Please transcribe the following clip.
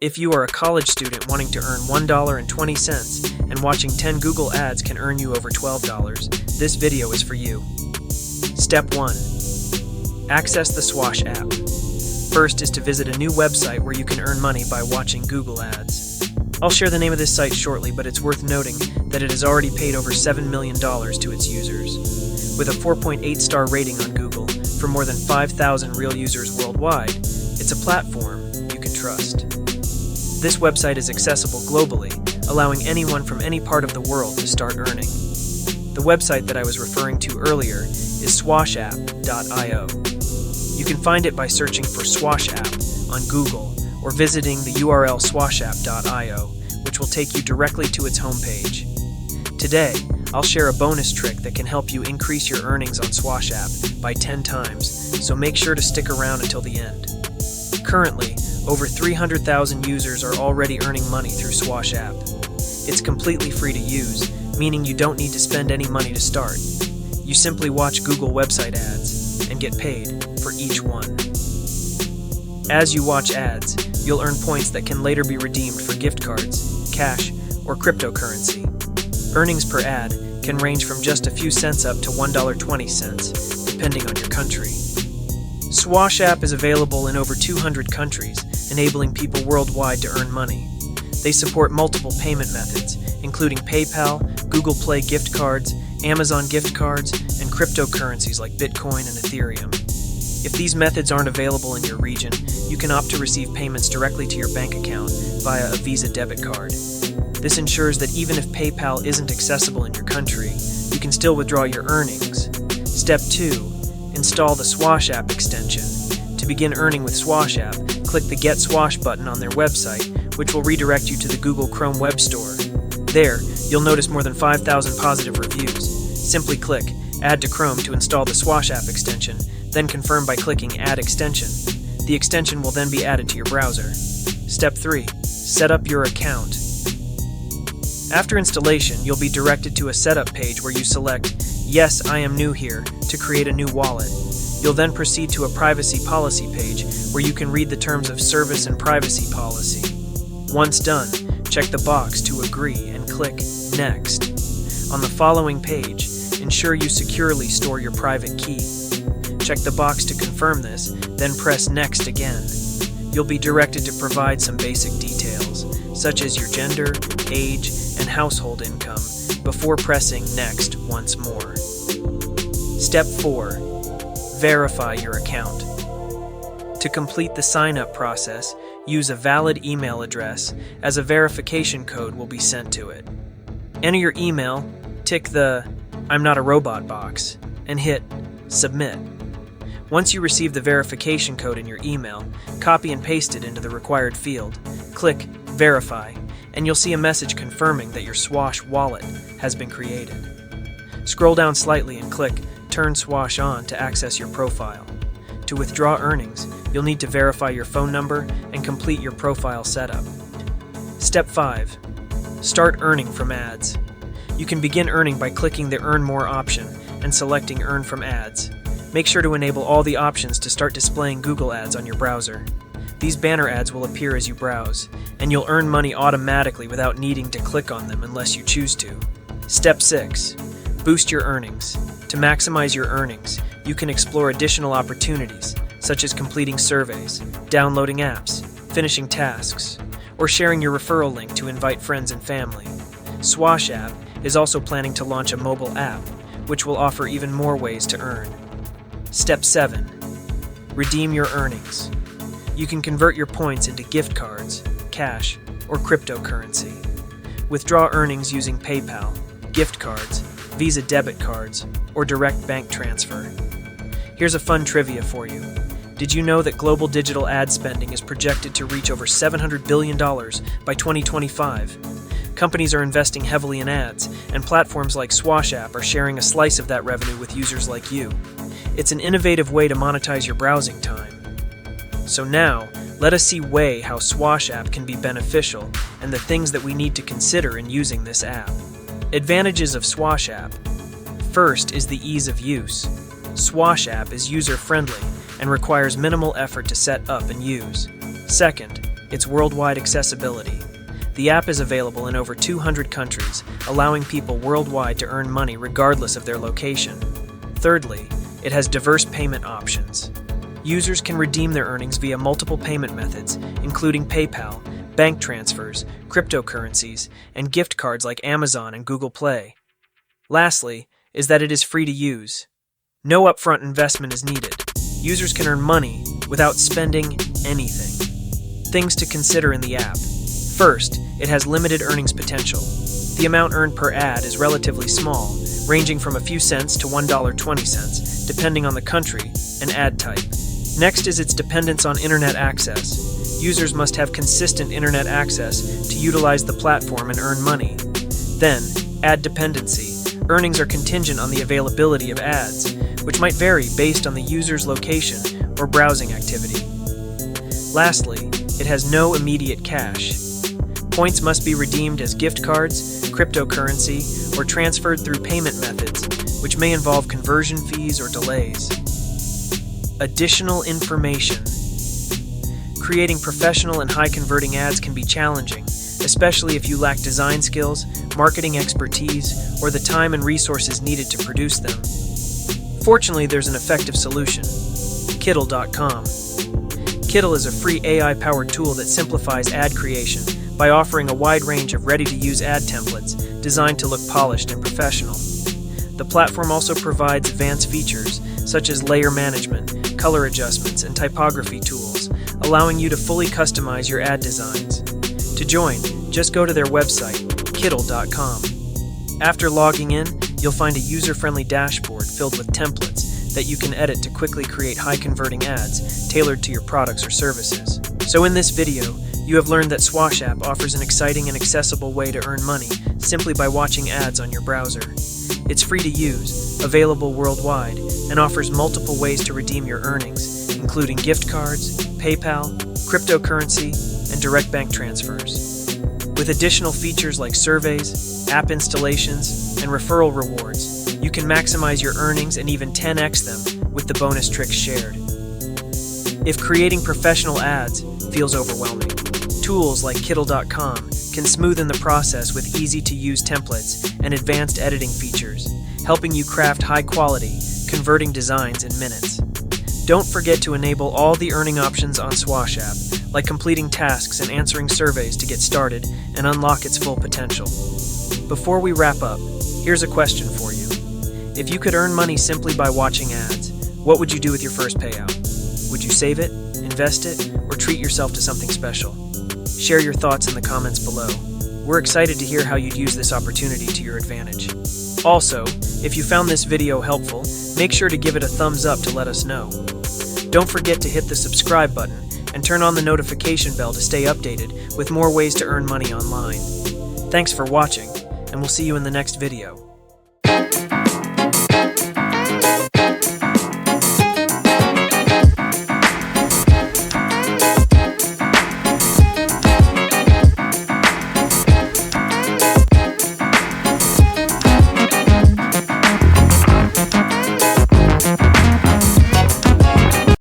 If you are a college student wanting to earn $1.20 and watching 10 Google ads can earn you over $12, this video is for you. Step 1. Access the Swash app. First is to visit a new website where you can earn money by watching Google ads. I'll share the name of this site shortly, but it's worth noting that it has already paid over $7 million to its users. With a 4.8-star rating on Google for more than 5,000 real users worldwide, it's a platform you can trust. This website is accessible globally, allowing anyone from any part of the world to start earning. The website that I was referring to earlier is swashapp.io. You can find it by searching for Swash app on Google or visiting the URL swashapp.io, which will take you directly to its homepage. Today, I'll share a bonus trick that can help you increase your earnings on Swash app by 10 times, so make sure to stick around until the end. Currently, over 300,000 users are already earning money through Swash app. It's completely free to use, meaning you don't need to spend any money to start. You simply watch Google website ads and get paid for each one. As you watch ads, you'll earn points that can later be redeemed for gift cards, cash, or cryptocurrency. Earnings per ad can range from just a few cents up to $1.20, depending on your country. Swash app is available in over 200 countries, enabling people worldwide to earn money. They support multiple payment methods, including PayPal, Google Play gift cards, Amazon gift cards, and cryptocurrencies like Bitcoin and Ethereum. If these methods aren't available in your region, you can opt to receive payments directly to your bank account via a Visa debit card. This ensures that even if PayPal isn't accessible in your country, you can still withdraw your earnings. Step 2. Install the Swash app extension. To begin earning with Swash app, click the Get Swash button on their website, which will redirect you to the Google Chrome Web Store. There, you'll notice more than 5,000 positive reviews. Simply click Add to Chrome to install the Swash app extension, then confirm by clicking Add Extension. The extension will then be added to your browser. Step 3. Set up your account. After installation, you'll be directed to a setup page where you select Yes, I am new here to create a new wallet. You'll then proceed to a privacy policy page where you can read the terms of service and privacy policy. Once done, check the box to agree and click Next. On the following page, ensure you securely store your private key. Check the box to confirm this, then press Next again. You'll be directed to provide some basic details, such as your gender, age, and household income, before pressing Next once more. Step 4. Verify your account. To complete the sign-up process, use a valid email address, as a verification code will be sent to it. Enter your email, tick the I'm not a robot box, and hit Submit. Once you receive the verification code in your email, copy and paste it into the required field. Click Verify, and you'll see a message confirming that your Swash wallet has been created. Scroll down slightly and click Turn Swash on to access your profile. To withdraw earnings, you'll need to verify your phone number and complete your profile setup. Step 5. Start earning from ads. You can begin earning by clicking the Earn More option and selecting Earn from Ads. Make sure to enable all the options to start displaying Google ads on your browser. These banner ads will appear as you browse, and you'll earn money automatically without needing to click on them unless you choose to. Step 6. Boost your earnings. To maximize your earnings, you can explore additional opportunities, such as completing surveys, downloading apps, finishing tasks, or sharing your referral link to invite friends and family. Swash app is also planning to launch a mobile app, which will offer even more ways to earn. Step 7. Redeem your earnings. You can convert your points into gift cards, cash, or cryptocurrency. Withdraw earnings using PayPal, gift cards, Visa debit cards, or direct bank transfer. Here's a fun trivia for you. Did you know that global digital ad spending is projected to reach over $700 billion by 2025? Companies are investing heavily in ads, and platforms like Swash app are sharing a slice of that revenue with users like you. It's an innovative way to monetize your browsing time. So now, let us see how Swash app can be beneficial and the things that we need to consider in using this app. Advantages of Swash app. First is the ease of use. Swash app is user-friendly and requires minimal effort to set up and use. Second, its worldwide accessibility. The app is available in over 200 countries, allowing people worldwide to earn money regardless of their location. Thirdly, it has diverse payment options. Users can redeem their earnings via multiple payment methods, including PayPal, bank transfers, cryptocurrencies, and gift cards like Amazon and Google Play. Lastly, is that it is free to use. No upfront investment is needed. Users can earn money without spending anything. Things to consider in the app. First, it has limited earnings potential. The amount earned per ad is relatively small, ranging from a few cents to $1.20, depending on the country and ad type. Next is its dependence on internet access. Users must have consistent internet access to utilize the platform and earn money. Then, ad dependency. Earnings are contingent on the availability of ads, which might vary based on the user's location or browsing activity. Lastly, it has no immediate cash. Points must be redeemed as gift cards, cryptocurrency, or transferred through payment methods, which may involve conversion fees or delays. Additional information. Creating professional and high-converting ads can be challenging, especially if you lack design skills, marketing expertise, or the time and resources needed to produce them. Fortunately, there's an effective solution. Kiddle.com. Kiddle is a free AI-powered tool that simplifies ad creation by offering a wide range of ready-to-use ad templates designed to look polished and professional. The platform also provides advanced features such as layer management, color adjustments, and typography tools, allowing you to fully customize your ad designs. To join, just go to their website, Kiddle.com. After logging in, you'll find a user-friendly dashboard filled with templates that you can edit to quickly create high-converting ads tailored to your products or services. So in this video, you have learned that Swash app offers an exciting and accessible way to earn money simply by watching ads on your browser. It's free to use, available worldwide, and offers multiple ways to redeem your earnings, including gift cards, PayPal, cryptocurrency, and direct bank transfers. With additional features like surveys, app installations, and referral rewards, you can maximize your earnings and even 10x them with the bonus tricks shared. If creating professional ads feels overwhelming, tools like Kiddle.com can smoothen the process with easy-to-use templates and advanced editing features, helping you craft high-quality, converting designs in minutes. Don't forget to enable all the earning options on Swash app, like completing tasks and answering surveys to get started and unlock its full potential. Before we wrap up, here's a question for you. If you could earn money simply by watching ads, what would you do with your first payout? Would you save it, invest it, or treat yourself to something special? Share your thoughts in the comments below. We're excited to hear how you'd use this opportunity to your advantage. Also, if you found this video helpful, make sure to give it a thumbs up to let us know. Don't forget to hit the subscribe button and turn on the notification bell to stay updated with more ways to earn money online. Thanks for watching, and we'll see you in the next video.